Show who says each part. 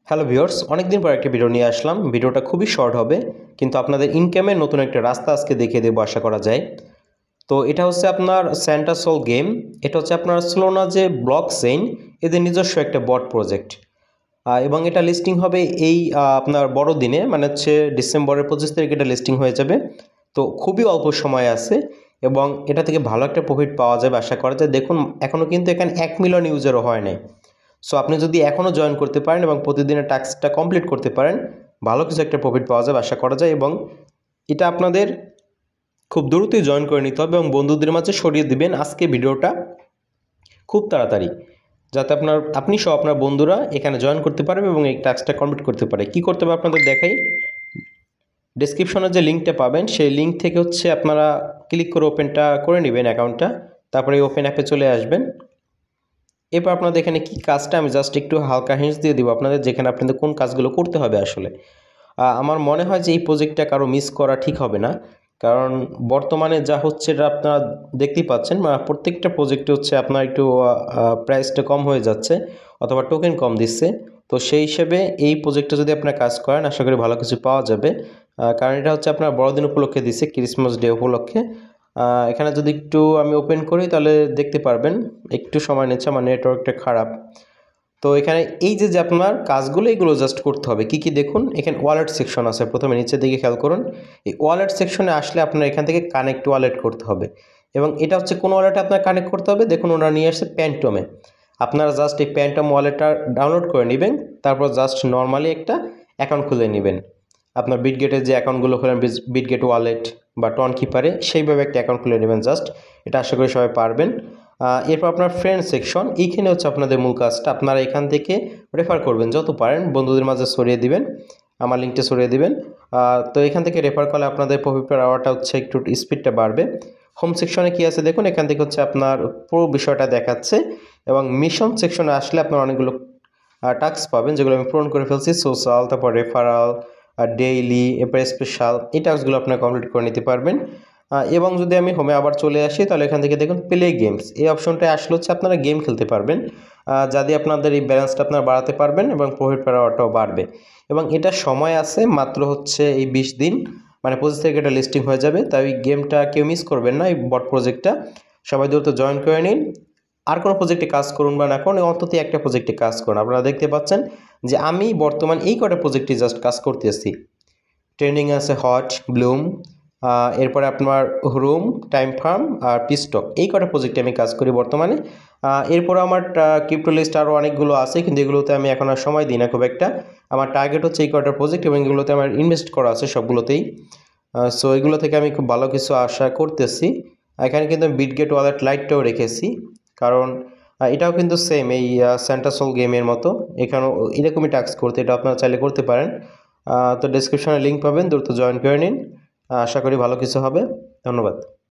Speaker 1: Hello viewers, অনেকদিন পর একটা ভিডিও নিয়ে আসলাম। ভিডিওটা খুবই শর্ট হবে, কিন্তু আপনাদের ইনকামের নতুন একটা রাস্তা আজকে দেখিয়ে দেবো আশা করা যায়। তো এটা হচ্ছে আপনার স্যান্টাসোল গেম। এটা হচ্ছে আপনার সোলোনা যে ব্লক চেইন, এদের নিজস্ব একটা বট প্রজেক্ট, এবং এটা লিস্টিং হবে এই আপনার বড়দিনে, মানে হচ্ছে ডিসেম্বরের 25 তারিখে এটা লিস্টিং হয়ে যাবে। তো খুবই অল্প সময় আছে এবং এটা থেকে ভালো একটা প্রফিট পাওয়া যাবে আশা করা যায়। দেখুন, এখনও কিন্তু এখানে 1 মিলিয়ন ইউজারও হয় নাই। সো আপনি যদি এখনও জয়েন করতে পারেন এবং প্রতিদিনের টাস্কটা কমপ্লিট করতে পারেন, ভালো কিছু একটা প্রফিট পাওয়া যাবে আশা করা যায়। এবং এটা আপনাদের খুব দ্রুতই জয়েন করে নিতে হবে এবং বন্ধুদের মাঝে সরিয়ে দিবেন আজকে ভিডিওটা খুব তাড়াতাড়ি, যাতে আপনি সহ আপনার বন্ধুরা এখানে জয়েন করতে পারবে এবং এই টাস্কটা কমপ্লিট করতে পারে। কি করতে হবে আপনাদের দেখাই। ডেসক্রিপশনে যে লিঙ্কটা পাবেন সেই লিঙ্ক থেকে হচ্ছে আপনারা ক্লিক করে ওপেনটা করে নেবেন অ্যাকাউন্টটা, তারপরে ওপেন অ্যাপে চলে আসবেন। এরপর আপনাদের এখানে কি কাজটা, আমি জাস্ট একটু হালকা হিন্টস দিয়ে দিব আপনাদের, যেখানে আপনাদের কোন কাজগুলো করতে হবে আসলে। আমার মনে হয় যে এই প্রজেক্টটা কারো মিস করা ঠিক হবে না, কারণ বর্তমানে যা হচ্ছে এটা আপনারা দেখতেই পাচ্ছেন। প্রত্যেকটা প্রজেক্টে হচ্ছে আপনার একটু প্রাইসটা কম হয়ে যাচ্ছে অথবা টোকেন কম দিচ্ছে। তো সেই হিসেবে এই প্রজেক্টে যদি আপনারা কাজ করেন আশা করি ভালো কিছু পাওয়া যাবে, কারণ এটা হচ্ছে আপনার বড়দিন উপলক্ষে দিচ্ছে, ক্রিসমাস ডে উপলক্ষে। এখানে যদি একটু আমি ওপেন করি তাহলে দেখতে পারবেন, একটু সময় নিচ্ছে, আমার নেটওয়ার্কটা খারাপ। তো এখানে এই যে আপনার কাজগুলো, এগুলো জাস্ট করতে হবে। কি কি দেখুন, এখানে ওয়ালেট সেকশন আছে, প্রথমে নিচের দিকে খেয়াল করুন। এই ওয়ালেট সেকশনে আসলে আপনার এখান থেকে কানেক্ট ওয়ালেট করতে হবে, এবং এটা হচ্ছে কোন ওয়ালেটে আপনার কানেক্ট করতে হবে। দেখুন, ওরা নিয়ে আসছে প্যান্টমে। আপনারা জাস্ট এই প্যান্টম ওয়ালেটটা ডাউনলোড করে নেবেন, তারপর জাস্ট নর্মালি একটা অ্যাকাউন্ট খুলে নেবেন। আপনার বিটগেটের যে অ্যাকাউন্টগুলো খোলেন, বিটগেট ওয়ালেট বা টন কিপারে, সেইভাবে একটা অ্যাকাউন্ট খুলে নেবেন জাস্ট। এটা আশা করি সবাই পারবেন। এরপর আপনার ফ্রেন্ড সেকশন, এইখানে হচ্ছে আপনাদের মূল কাজটা। আপনারা এখান থেকে রেফার করবেন যত পারেন, বন্ধুদের মাঝে ছড়িয়ে দিবেন, আমার লিঙ্কটা ছড়িয়ে দিবেন। তো এখান থেকে রেফার করলে আপনাদের প্রফিট পাওয়ার আওয়ারটা হচ্ছে একটু স্পিডটা বাড়বে। হোম সেকশনে কী আছে দেখুন, এখান থেকে হচ্ছে আপনার পুরো বিষয়টা দেখাচ্ছে, এবং মিশন সেকশনে আসলে আপনার অনেকগুলো টাস্ক পাবেন, যেগুলো আমি পূরণ করে ফেলছি। সোশ্যাল, তারপর রেফারাল, ডেইলি, এরপর স্পেশাল, এই টাস্কগুলো আপনারা কমপ্লিট করে নিতে পারবেন। এবং যদি আমি হোমে আবার চলে আসি, তাহলে এখান থেকে দেখুন প্লে গেমস, এই অপশনটায় আসলে হচ্ছে আপনারা গেম খেলতে পারবেন, যা দিয়ে আপনাদের এই ব্যালেন্সটা আপনারা বাড়াতে পারবেন এবং প্রফিট পাওয়ারটাও বাড়বে। এবং এটা সময় আছে মাত্র হচ্ছে এই 20 দিন, মানে 25 তারিখে এটা লিস্টিং হয়ে যাবে। তাই এই গেমটা কেউ মিস করবেন না, এই বট প্রজেক্টটা সবাই দ্রুত জয়েন করে নিন। আর কোনো প্রজেক্টে কাজ করুন বা না করুন, অন্তত একটা প্রজেক্টে কাজ করুন। আপনারা দেখতে পাচ্ছেন যে আমি বর্তমান এই কটা প্রজেক্টে জাস্ট কাজ করতেছি। ট্রেন্ডিং আছে হট, ব্লুম, এরপরে আপনার রুম, টাইম ফার্ম আর পিস্টক, এই কটা প্রজেক্টে আমি কাজ করি বর্তমানে। এরপরে আমার ক্রিপ্টো লিস্ট আরও অনেকগুলো আছে, কিন্তু এগুলোতে আমি এখন আর সময় দিই না খুব একটা। আমার টার্গেট হচ্ছে এই কটা প্রজেক্ট, এবং এগুলোতে আমার ইনভেস্ট করা আছে সবগুলোতেই। সো এগুলো থেকে আমি খুব ভালো কিছু আশা করতেছি। এখানে কিন্তু বিটগেট ওয়ালেট লাইটটাও রেখেছি, কারণ এটাও কিন্তু সেম এই স্যান্টাসোল গেমের মতো, এখানেও এরকমই টাস্ক করতে, এটা আপনারা চাইলে করতে পারেন। তো ডেসক্রিপশনে লিঙ্ক পাবেন, দ্রুত জয়েন করে নিন। আশা করি ভালো কিছু হবে। ধন্যবাদ।